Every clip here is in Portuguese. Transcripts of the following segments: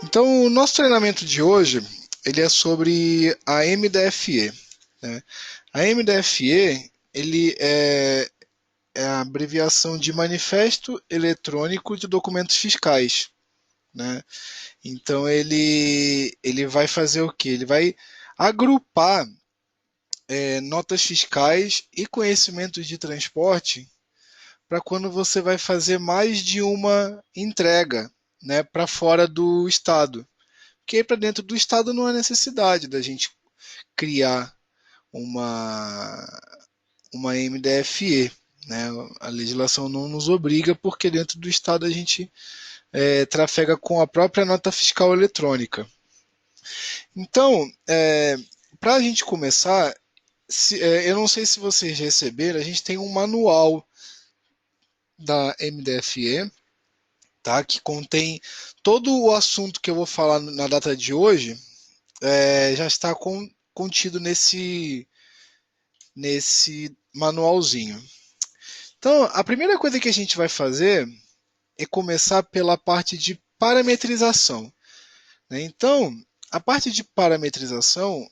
Então, o nosso treinamento de hoje, ele é sobre a MDFE, né? A MDFE, é a abreviação de Manifesto Eletrônico de Documentos Fiscais, né? Então, ele vai fazer o quê? Ele vai agrupar notas fiscais e conhecimentos de transporte para quando você vai fazer mais de uma entrega, né, para fora do estado. Porque para dentro do estado não há necessidade da gente criar uma, uma MDFE. Né? A legislação não nos obriga, porque dentro do estado a gente trafega com a própria nota fiscal eletrônica. Então, para a gente começar, eu não sei se vocês receberam, a gente tem um manual da MDFE, tá? Que contém todo o assunto que eu vou falar na data de hoje, já está contido nesse manualzinho. Então, a primeira coisa que a gente vai fazer é começar pela parte de parametrização, né? Então, a parte de parametrização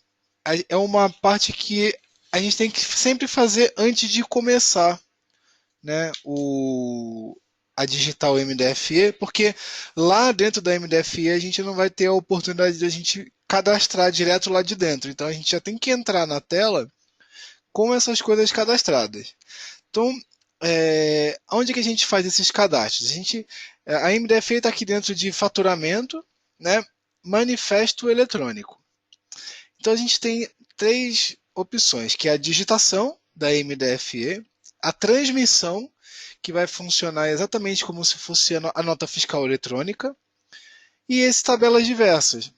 é uma parte que a gente tem que sempre fazer antes de começar, né, a digital MDFE, porque lá dentro da MDFE a gente não vai ter a oportunidade de a gente cadastrar direto lá de dentro. Então a gente já tem que entrar na tela com essas coisas cadastradas. Então, onde que a gente faz esses cadastros? A MDFE está aqui dentro de faturamento, né, manifesto eletrônico. Então a gente tem três opções, que é a digitação da MDFE, a transmissão, que vai funcionar exatamente como se fosse a nota fiscal eletrônica, e esse tabelas diversas,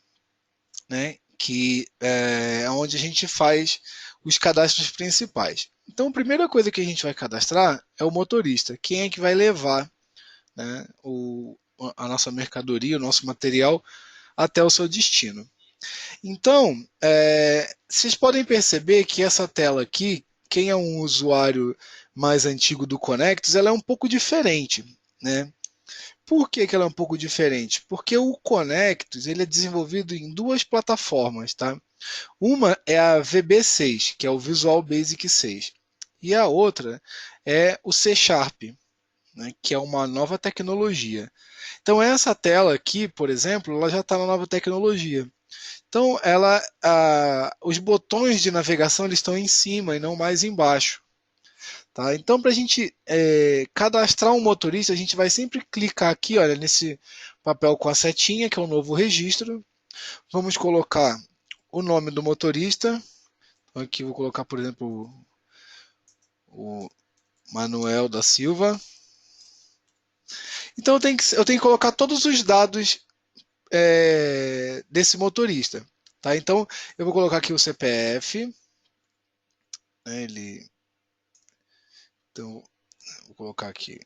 né, que é onde a gente faz os cadastros principais. Então a primeira coisa que a gente vai cadastrar é o motorista, quem é que vai levar, né, a nossa mercadoria, o nosso material até o seu destino. Então, vocês podem perceber que essa tela aqui, quem é um usuário mais antigo do Connectus, ela é um pouco diferente, né? Por que, que ela é um pouco diferente? Porque o Connectus ele é desenvolvido em duas plataformas, tá? Uma é a VB6, que é o Visual Basic 6, e a outra é o C Sharp, né, que é uma nova tecnologia. Então essa tela aqui, por exemplo, ela já está na nova tecnologia. Então, os botões de navegação eles estão em cima e não mais embaixo. Tá? Então, para a gente cadastrar um motorista, a gente vai sempre clicar aqui, olha, nesse papel com a setinha, que é o novo registro. Vamos colocar o nome do motorista. Então, aqui vou colocar, por exemplo, o Manuel da Silva. Então, eu tenho que colocar todos os dados desse motorista. Tá? Então, eu vou colocar aqui o CPF. Né, então, vou colocar aqui.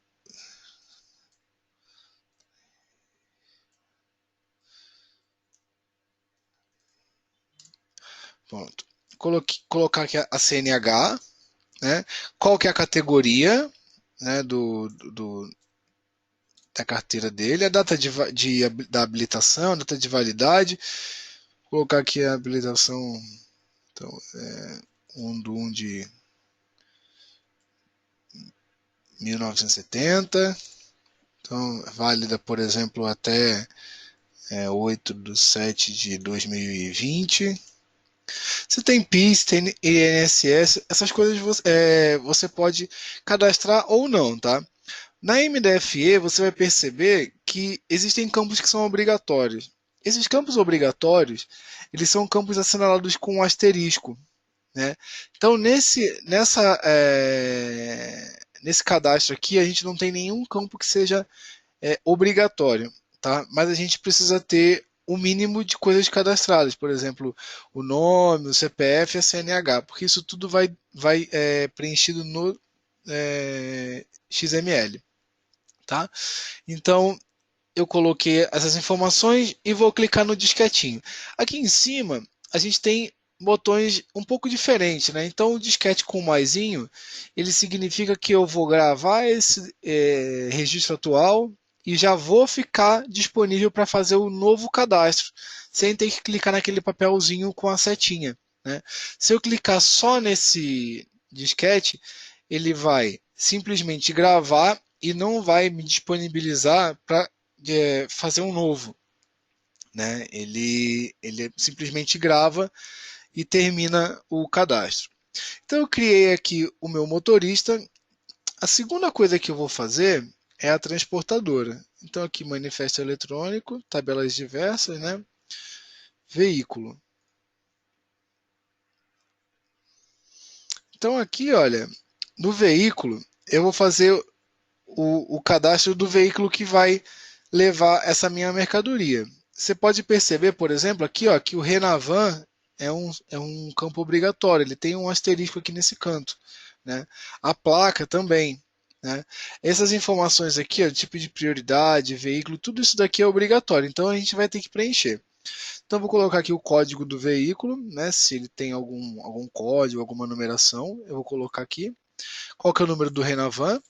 Pronto. Colocar aqui a CNH, né? Qual que é a categoria, né, da carteira dele, a data da habilitação, a data de validade. Colocar aqui a habilitação, então, 1 de 1970. Então, válida, por exemplo, até 8 de 7 de 2020. Você tem PIS, tem INSS, essas coisas você pode cadastrar ou não, tá? Na MDFE você vai perceber que existem campos que são obrigatórios. Esses campos obrigatórios, eles são campos assinalados com um asterisco, né? Então nesse cadastro aqui a gente não tem nenhum campo que seja obrigatório, tá? Mas a gente precisa ter o mínimo de coisas cadastradas, por exemplo, o nome, o CPF e a CNH, porque isso tudo vai preenchido no XML, tá? Então eu coloquei essas informações e vou clicar no disquetinho. Aqui em cima a gente tem botões um pouco diferentes, né? Então o disquete com maisinho ele significa que eu vou gravar esse registro atual e já vou ficar disponível para fazer o novo cadastro, sem ter que clicar naquele papelzinho com a setinha, né? Se eu clicar só nesse disquete, ele vai simplesmente gravar e não vai me disponibilizar para fazer um novo, né? Ele simplesmente grava e termina o cadastro. Então eu criei aqui o meu motorista. A segunda coisa que eu vou fazer é a transportadora. Então aqui manifesto eletrônico, tabelas diversas, né? Veículo. Então aqui, olha, no veículo eu vou fazer o cadastro do veículo que vai levar essa minha mercadoria. Você pode perceber, por exemplo, aqui, ó, que o Renavan é um campo obrigatório, ele tem um asterisco aqui nesse canto, né? A placa também, né? Essas informações aqui, ó, tipo de prioridade, veículo, tudo isso daqui é obrigatório, então a gente vai ter que preencher. Então vou colocar aqui o código do veículo, né? Se ele tem algum código, alguma numeração, eu vou colocar aqui. Qual que é o número do Renavan?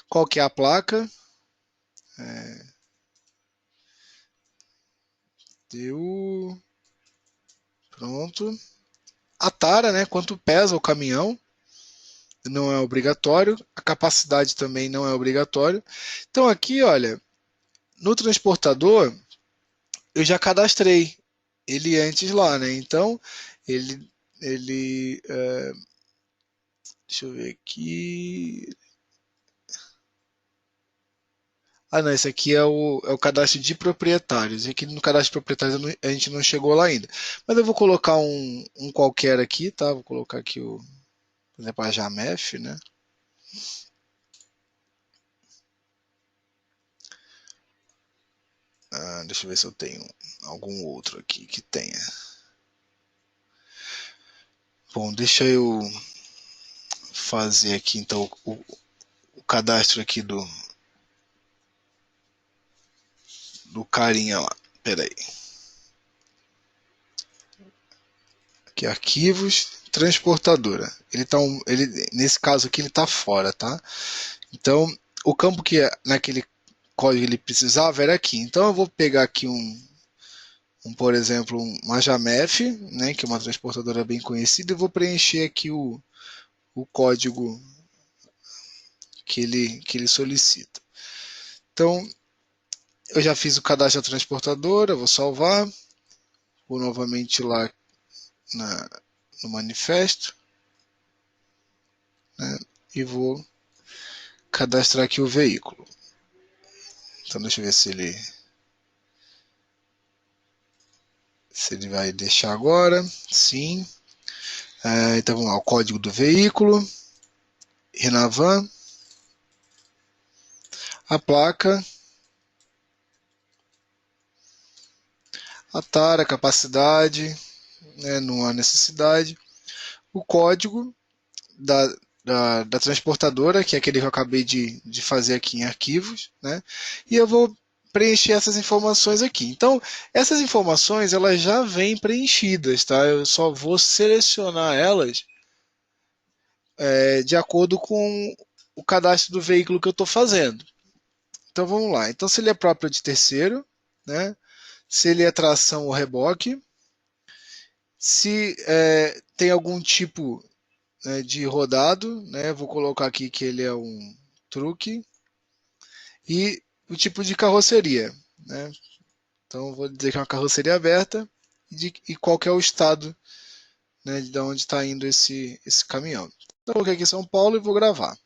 Qual que é a placa? Deu. Pronto. A tara, né? Quanto pesa o caminhão? Não é obrigatório. A capacidade também não é obrigatório. Então aqui, olha, no transportador eu já cadastrei ele antes lá, né? Então ele deixa eu ver aqui. Ah, não, esse aqui é o cadastro de proprietários. E aqui no cadastro de proprietários a gente não chegou lá ainda. Mas eu vou colocar um qualquer aqui, tá? Vou colocar aqui por exemplo, a Jamef, né? Deixa eu ver se eu tenho algum outro aqui que tenha. Bom, deixa eu fazer aqui então o cadastro aqui do carinha lá. Pera aí. Aqui, arquivos, transportadora. Nesse caso aqui ele está fora, tá? Então, o campo que naquele código ele precisava era aqui. Então eu vou pegar aqui por exemplo, uma Jamef, né, que é uma transportadora bem conhecida, e vou preencher aqui o código que ele solicita. Então, eu já fiz o cadastro da transportadora, vou salvar, vou novamente lá no manifesto, né, e vou cadastrar aqui o veículo. Então deixa eu ver se ele vai deixar agora. Sim. Então vamos lá, o código do veículo, Renavan, a placa, a tara, a capacidade, né, não há necessidade, o código da transportadora, que é aquele que eu acabei de fazer aqui em arquivos, né, e eu vou preencher essas informações aqui. Então, essas informações elas já vêm preenchidas, tá? Eu só vou selecionar elas de acordo com o cadastro do veículo que eu estou fazendo. Então vamos lá. Então se ele é próprio de terceiro, né? Se ele é tração ou reboque, se tem algum tipo, né, de rodado, né? Vou colocar aqui que ele é um truque e o tipo de carroceria, né? Então vou dizer que é uma carroceria aberta e qual que é o estado, né, de onde está indo esse caminhão. Então vou colocar aqui São Paulo e vou gravar.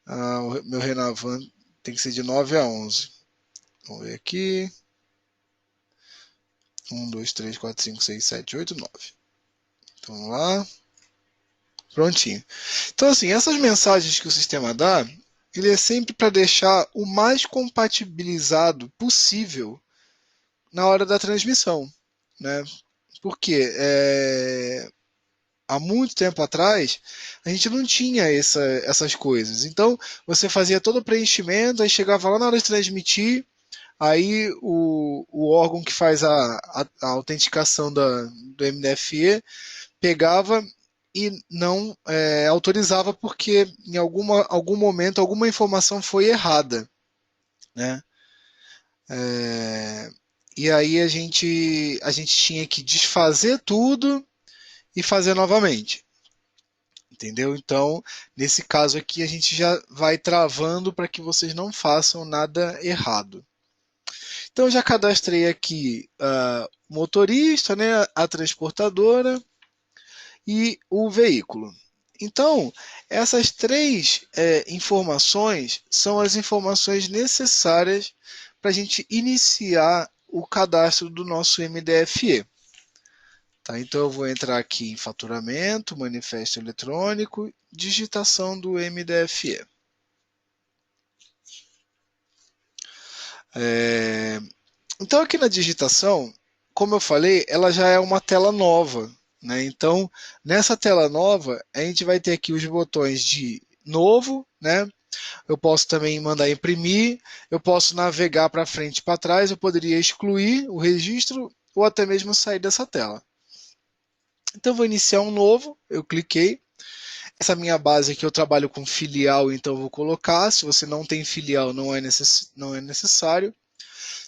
O meu Renavan tem que ser de 9 a 11. Vamos ver aqui. 1, 2, 3, 4, 5, 6, 7, 8, 9. Então vamos lá. Prontinho. Então, assim, essas mensagens que o sistema dá, ele é sempre para deixar o mais compatibilizado possível na hora da transmissão, né? Porque há muito tempo atrás a gente não tinha essas coisas. Então, você fazia todo o preenchimento, aí chegava lá na hora de transmitir, aí o órgão que faz a autenticação do MDFE pegava e não autorizava porque em algum momento alguma informação foi errada, né? É, e aí a gente tinha que desfazer tudo e fazer novamente, entendeu? Então, nesse caso aqui, a gente já vai travando para que vocês não façam nada errado. Então, já cadastrei aqui o motorista, né, a transportadora e o veículo. Então, essas três informações são as informações necessárias para a gente iniciar o cadastro do nosso MDFE. Tá? Então, eu vou entrar aqui em faturamento, manifesto eletrônico, digitação do MDFE. Então, aqui na digitação, como eu falei, ela já é uma tela nova, né? Então, nessa tela nova, a gente vai ter aqui os botões de novo, né? Eu posso também mandar imprimir, eu posso navegar para frente e para trás, eu poderia excluir o registro ou até mesmo sair dessa tela. Então, eu vou iniciar um novo, eu cliquei. Essa minha base aqui eu trabalho com filial, então eu vou colocar. Se você não tem filial, não é necessário.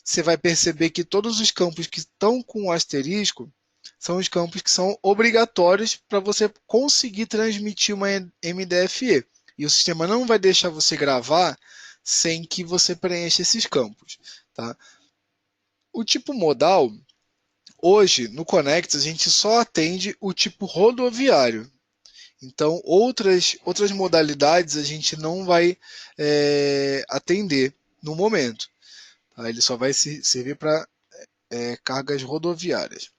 Você vai perceber que todos os campos que estão com o asterisco são os campos que são obrigatórios para você conseguir transmitir uma MDFE. E o sistema não vai deixar você gravar sem que você preencha esses campos. Tá? O tipo modal, hoje no Connex a gente só atende o tipo rodoviário. Então, outras modalidades a gente não vai atender no momento. Tá? Ele só vai servir para cargas rodoviárias.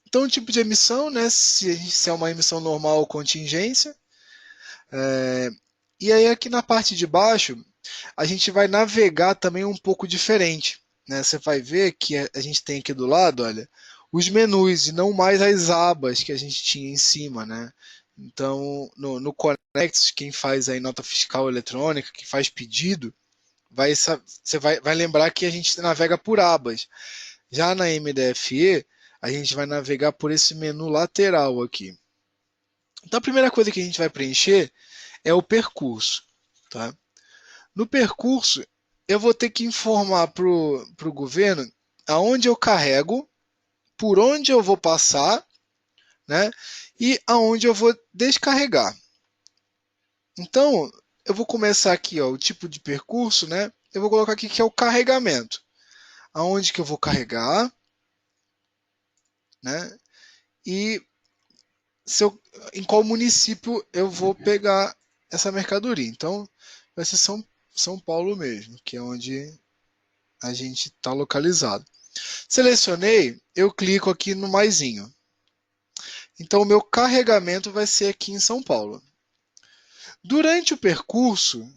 Então, o tipo de emissão, né, se é uma emissão normal ou contingência. E aí, aqui na parte de baixo, a gente vai navegar também um pouco diferente. Né? Você vai ver que a gente tem aqui do lado, olha, os menus e não mais as abas que a gente tinha em cima, né? Então, no Connex, quem faz aí nota fiscal eletrônica, que faz pedido, você vai lembrar que a gente navega por abas. Já na MDFE, a gente vai navegar por esse menu lateral aqui. Então, a primeira coisa que a gente vai preencher é o percurso. Tá? No percurso, eu vou ter que informar para o governo aonde eu carrego, por onde eu vou passar, né? E aonde eu vou descarregar. Então, eu vou começar aqui, ó, o tipo de percurso, né? Eu vou colocar aqui que é o carregamento. Aonde que eu vou carregar, né? E em qual município eu vou pegar essa mercadoria. Então, vai ser São Paulo mesmo, que é onde a gente está localizado. Selecionei, eu clico aqui no maisinho. Então, o meu carregamento vai ser aqui em São Paulo. Durante o percurso,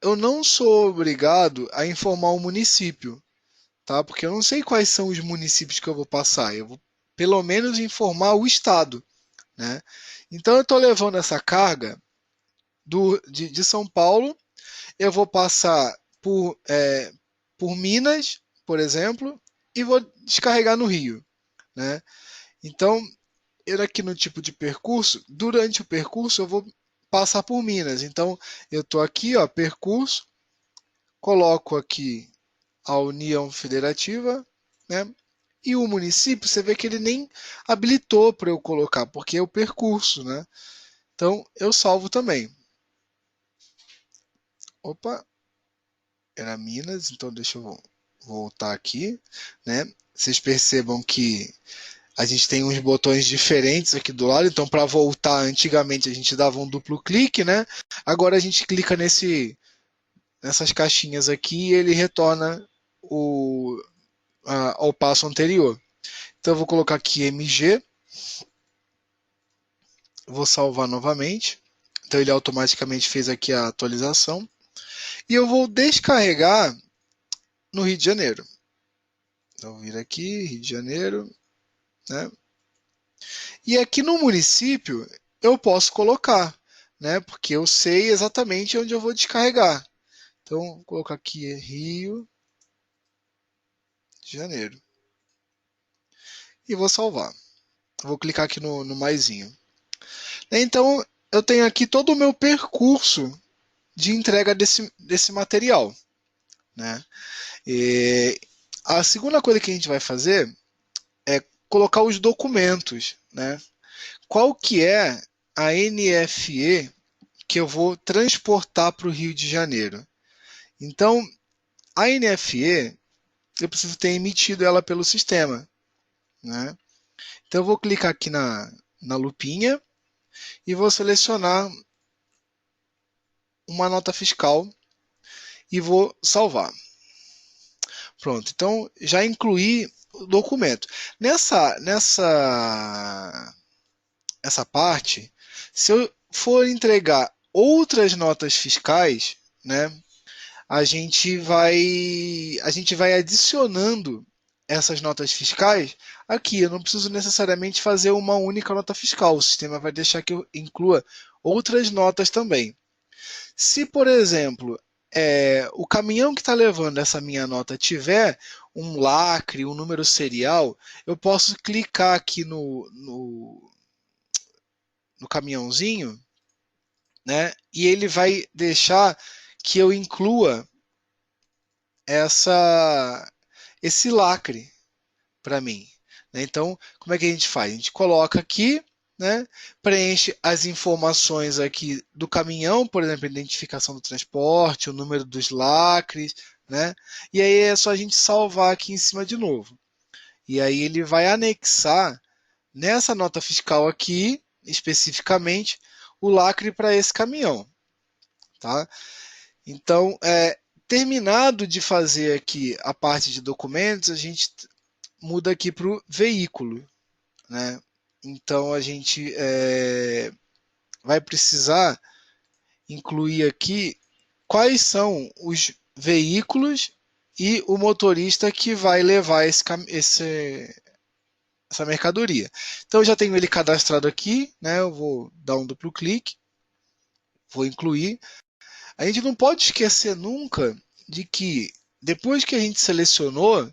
eu não sou obrigado a informar o município, tá? Porque eu não sei quais são os municípios que eu vou passar. Eu vou pelo menos informar o estado, né? Então, eu estou levando essa carga de São Paulo, eu vou passar por Minas, por exemplo, e vou descarregar no Rio, né? Então, eu aqui no tipo de percurso, durante o percurso eu vou passar por Minas. Então, eu estou aqui, ó, percurso, coloco aqui a União Federativa, né? E o município, você vê que ele nem habilitou para eu colocar, porque é o percurso, né? Então, eu salvo também. Opa, era Minas, então deixa eu voltar aqui, né? Vocês percebam que a gente tem uns botões diferentes aqui do lado, então para voltar, antigamente a gente dava um duplo clique, né? Agora a gente clica nessas caixinhas aqui e ele retorna ao passo anterior. Então eu vou colocar aqui MG, vou salvar novamente, então ele automaticamente fez aqui a atualização, e eu vou descarregar no Rio de Janeiro. Então vir aqui, Rio de Janeiro, né? E aqui no município eu posso colocar, né? Porque eu sei exatamente onde eu vou descarregar. Então, vou colocar aqui Rio de Janeiro. E vou salvar. Vou clicar aqui no maisinho. Então, eu tenho aqui todo o meu percurso de entrega desse material, né? E a segunda coisa que a gente vai fazer é colocar os documentos, né? Qual que é a NFE que eu vou transportar para o Rio de Janeiro? Então, a NFE, eu preciso ter emitido ela pelo sistema, né? Então, eu vou clicar aqui na lupinha e vou selecionar uma nota fiscal e vou salvar. Pronto, então já incluí o documento. Essa parte, se eu for entregar outras notas fiscais, né, a gente vai adicionando essas notas fiscais aqui. Eu não preciso necessariamente fazer uma única nota fiscal. O sistema vai deixar que eu inclua outras notas também. Se, por exemplo, o caminhão que está levando essa minha nota tiver um lacre, um número serial, eu posso clicar aqui no caminhãozinho, né? E ele vai deixar que eu inclua essa, esse lacre para mim, né? Então, como é que a gente faz? A gente coloca aqui, né? Preenche as informações aqui do caminhão, por exemplo, a identificação do transporte, o número dos lacres, né? E aí é só a gente salvar aqui em cima de novo. E aí ele vai anexar nessa nota fiscal aqui, especificamente, o lacre para esse caminhão, tá? Então, terminado de fazer aqui a parte de documentos, a gente muda aqui para o veículo, né? Então a gente vai precisar incluir aqui quais são os veículos e o motorista que vai levar essa mercadoria. Então eu já tenho ele cadastrado aqui, né? Eu vou dar um duplo clique, vou incluir. A gente não pode esquecer nunca de que depois que a gente selecionou,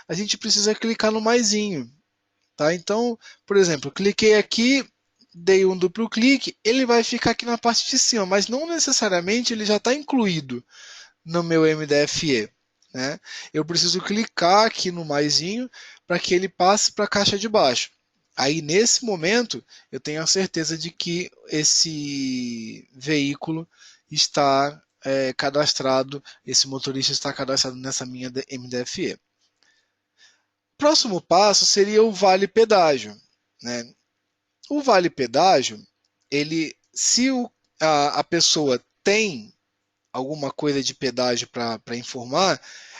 a gente precisa clicar no maisinho. Tá? Então, por exemplo, cliquei aqui, dei um duplo clique, ele vai ficar aqui na parte de cima, mas não necessariamente ele já está incluído no meu MDFE. Né? Eu preciso clicar aqui no maisinho para que ele passe para a caixa de baixo. Aí, nesse momento, eu tenho a certeza de que esse veículo está cadastrado, esse motorista está cadastrado nessa minha MDFE. Próximo passo seria o vale pedágio, né? O vale pedágio, se a pessoa tem alguma coisa de pedágio para informar,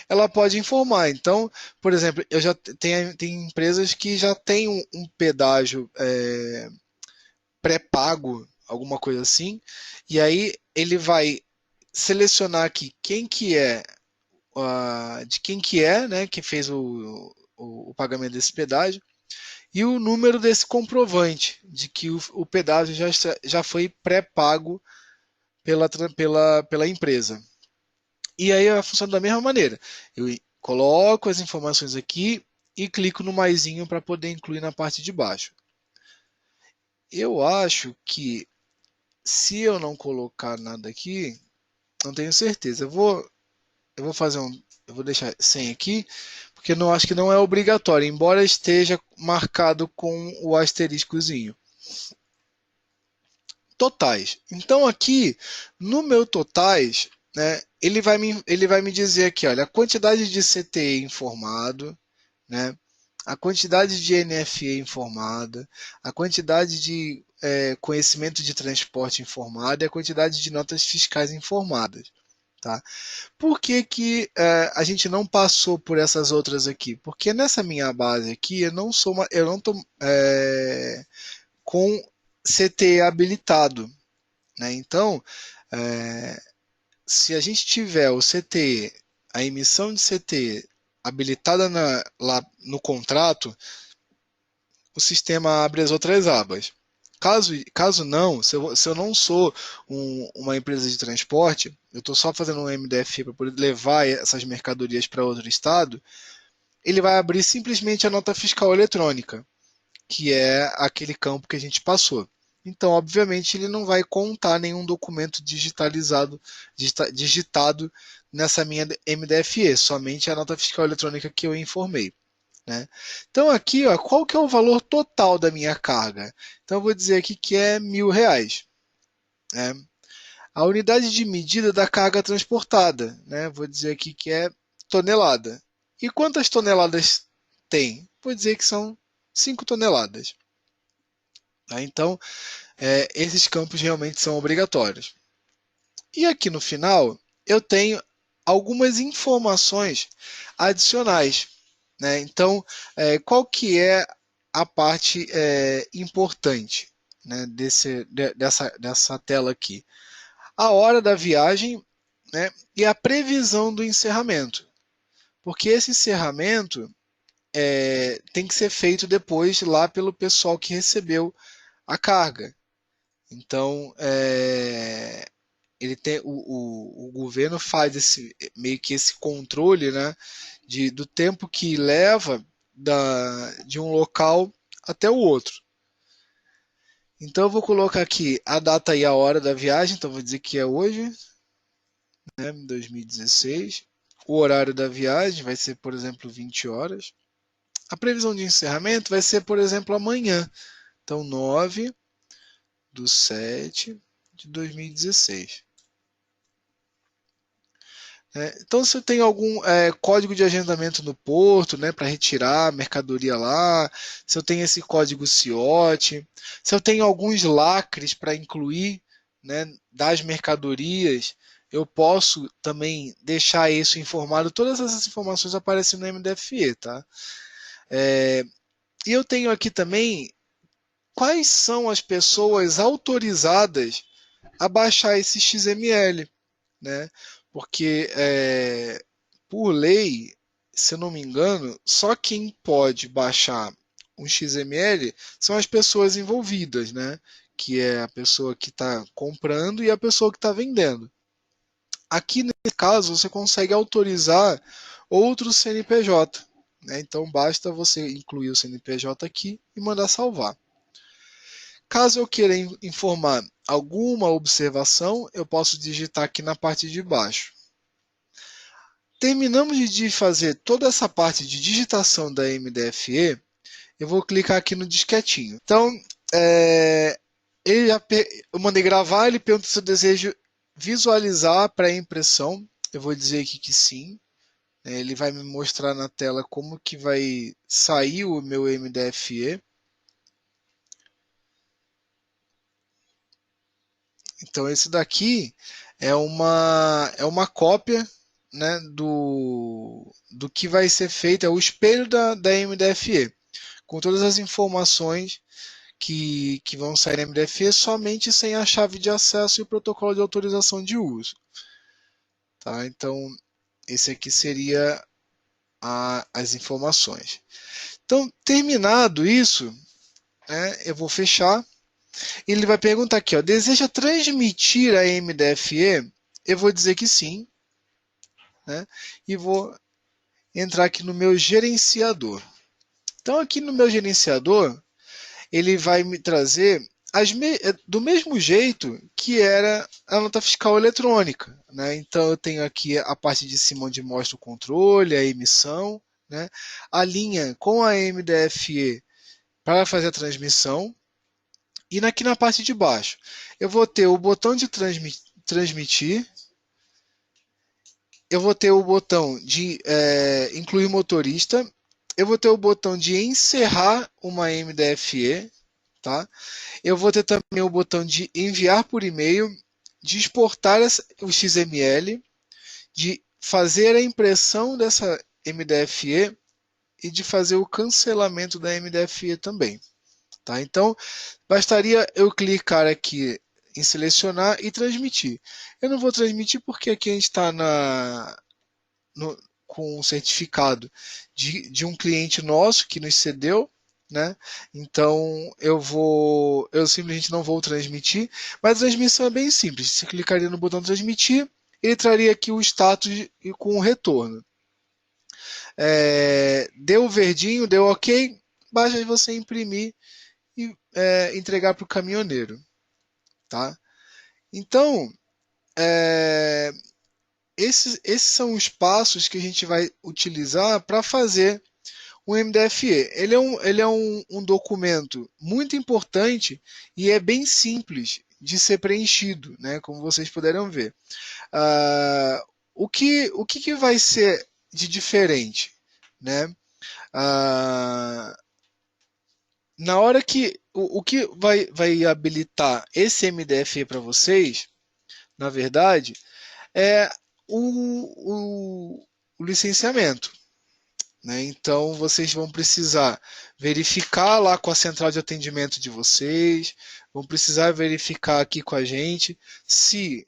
ela pode informar. Então, por exemplo, eu já tem empresas que já têm um pedágio pré-pago, alguma coisa assim, e aí ele vai selecionar aqui quem que é, de quem que é, né, que fez o pagamento desse pedágio, e o número desse comprovante de que o pedágio já foi pré-pago pela empresa. E aí vai funcionar da mesma maneira. Eu coloco as informações aqui e clico no maisinho para poder incluir na parte de baixo. Eu acho que se eu não colocar nada aqui, não tenho certeza. Eu vou fazer eu vou deixar sem aqui, porque eu acho que não é obrigatório, embora esteja marcado com o asteriscozinho. Totais. Então aqui no meu totais, né, ele vai me dizer aqui, olha, a quantidade de CTE informado, né, a quantidade de NFE informada, a quantidade de conhecimento de transporte informado e a quantidade de notas fiscais informadas. Tá? Por que, que a gente não passou por essas outras aqui? Porque nessa minha base aqui eu não estou com CTE habilitado. Né? Então, se a gente tiver o CTE, a emissão de CTE habilitada lá no contrato, o sistema abre as outras abas. Caso não, se eu não sou uma empresa de transporte, eu estou só fazendo um MDF para poder levar essas mercadorias para outro estado, ele vai abrir simplesmente a nota fiscal eletrônica, que é aquele campo que a gente passou. Então, obviamente, ele não vai contar nenhum documento digitado nessa minha MDFE, somente a nota fiscal eletrônica que eu informei, né? Então aqui, ó, qual que é o valor total da minha carga? Então eu vou dizer aqui que é R$ 1.000, né? A unidade de medida da carga transportada, né? Vou dizer aqui que é tonelada. E quantas toneladas tem? Vou dizer que são 5 toneladas. Tá? Então, esses campos realmente são obrigatórios. E aqui no final, eu tenho algumas informações adicionais, né? Então, qual que é a parte importante, né, dessa tela aqui? A hora da viagem, né, e a previsão do encerramento. Porque esse encerramento tem que ser feito depois lá pelo pessoal que recebeu a carga. Então, ele tem, o governo faz meio que esse controle, né, do tempo que leva de um local até o outro. Então eu vou colocar aqui a data e a hora da viagem, então vou dizer que é hoje, né, 2016. O horário da viagem vai ser, por exemplo, 20 horas. A previsão de encerramento vai ser, por exemplo, amanhã. Então, 9/7/2016. Então, se eu tenho algum código de agendamento no porto, né, para retirar a mercadoria lá, se eu tenho esse código CIOT, se eu tenho alguns lacres para incluir, né, das mercadorias, eu posso também deixar isso informado. Todas essas informações aparecem no MDFE, tá? E eu tenho aqui também quais são as pessoas autorizadas a baixar esse XML, né? Porque por lei, se eu não me engano, só quem pode baixar um XML são as pessoas envolvidas, né? Que é a pessoa que está comprando e a pessoa que está vendendo. Aqui nesse caso, você consegue autorizar outro CNPJ, né? Então basta você incluir o CNPJ aqui e mandar salvar. Caso eu queira informar alguma observação, eu posso digitar aqui na parte de baixo. Terminamos de fazer toda essa parte de digitação da MDFE, eu vou clicar aqui no disquetinho. Então, eu mandei gravar, ele pergunta se eu desejo visualizar para impressão. Eu vou dizer aqui que sim. Ele vai me mostrar na tela como que vai sair o meu MDFE. Então, esse daqui é uma cópia, né, do que vai ser feito, é o espelho da MDFE, com todas as informações que vão sair na MDFE, somente sem a chave de acesso e o protocolo de autorização de uso. Tá? Então, esse aqui seria as informações. Então, terminado isso, né, eu vou fechar. Ele vai perguntar aqui, ó, deseja transmitir a MDFE? Eu vou dizer que sim, né? E vou entrar aqui no meu gerenciador. Então, aqui no meu gerenciador, ele vai me trazer do mesmo jeito que era a nota fiscal eletrônica, né? Então, eu tenho aqui a parte de cima onde mostra o controle, a emissão, né? A linha com a MDFE para fazer a transmissão. E aqui na parte de baixo, eu vou ter o botão de transmitir, eu vou ter o botão de incluir motorista, eu vou ter o botão de encerrar uma MDFE, tá? Eu vou ter também o botão de enviar por e-mail, de exportar o XML, de fazer a impressão dessa MDFE e de fazer o cancelamento da MDFE também. Tá? Então, bastaria eu clicar aqui em selecionar e transmitir. Eu não vou transmitir porque aqui a gente está com um certificado de um cliente nosso que nos cedeu, né? Então eu simplesmente não vou transmitir, mas a transmissão é bem simples. Você clicaria no botão transmitir, ele traria aqui o status com o retorno. Deu verdinho, deu ok, basta você imprimir e entregar para o caminhoneiro, tá? Então, é, esses são os passos que a gente vai utilizar para fazer o MDFE. Ele é um documento muito importante e é bem simples de ser preenchido, né? Como vocês puderam ver. Ah, o que vai ser de diferente, né? Ah, na hora que o que vai habilitar esse MDFE para vocês, na verdade, é o licenciamento, né? Então vocês vão precisar verificar lá com a central de atendimento de vocês, vão precisar verificar aqui com a gente se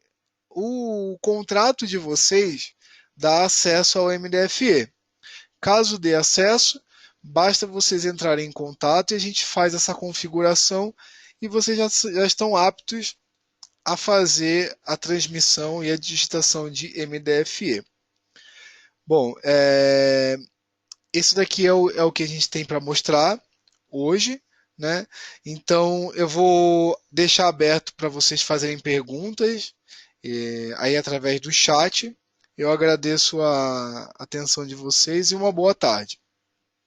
o contrato de vocês dá acesso ao MDFE. Caso dê acesso, basta vocês entrarem em contato e a gente faz essa configuração e vocês já estão aptos a fazer a transmissão e a digitação de MDFE. Bom, esse daqui é o que a gente tem para mostrar hoje, né? Então eu vou deixar aberto para vocês fazerem perguntas aí através do chat. Eu agradeço a atenção de vocês e uma boa tarde.